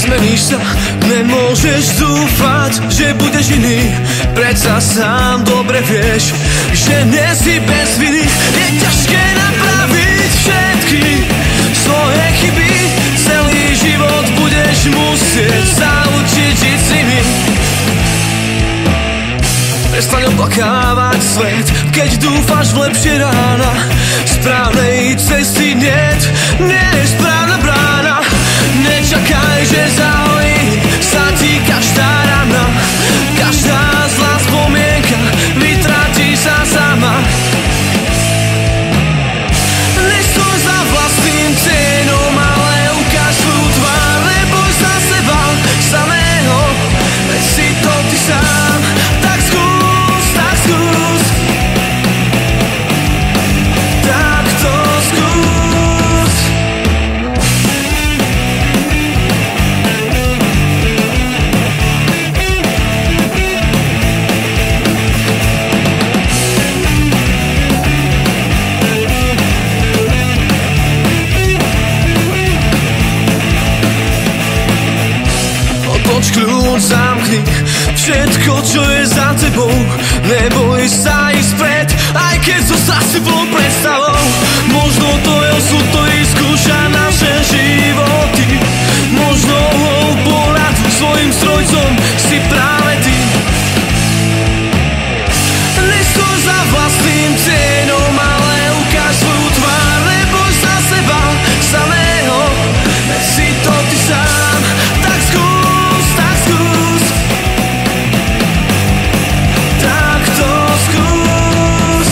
nezmeníš sa, nemôžeš dúfať, že budeš iný. Predsa sám dobre vieš, že nie si bez viny. Je ťažké napraviť všetky svoje chyby, celý život budeš musieť sa učiť žiť s nimi. Prestaň oplakávať svet, keď dúfaš v lepšie rána. Správnej cesty niet, nie je správna brána. Nečakaj, že zahojí sa ti každá rana. Každá zlá spomienka vytratí sa sama. Nestoj za vlastným cieľom, ale ukáž svoju tvár. Neboj za seba samého, veď si to ty sám. Tak skús, tak skús, tak to skús. Otoč kľúč, zamkni všetko, čo je za tebou. Neboj sa ísť vpred, aj keď so zasýplou predstavou. Možno to je osud, ktorý skúša naše životy. Možno poradu svojim strojcom si práve ty. Nestoj za vlastným cieľom, ale ukáž svoju tvár. Neboj sa seba samého, veď si to ty sám. Tak skús, tak skús, tak to skús.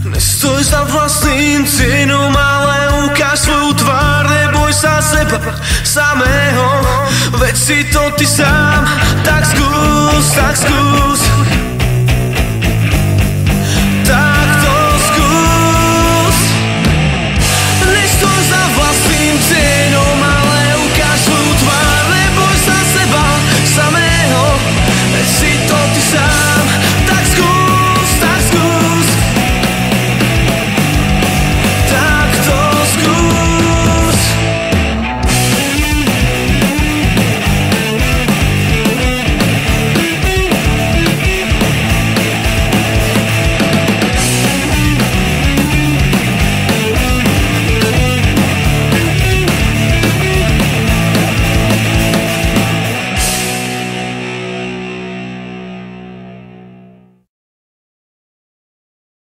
Nestoj za vlastným cieľom, ale ukáž svoju tvár. Neboj sa seba samého, veď si to ty sám. Tak skús, tak skús.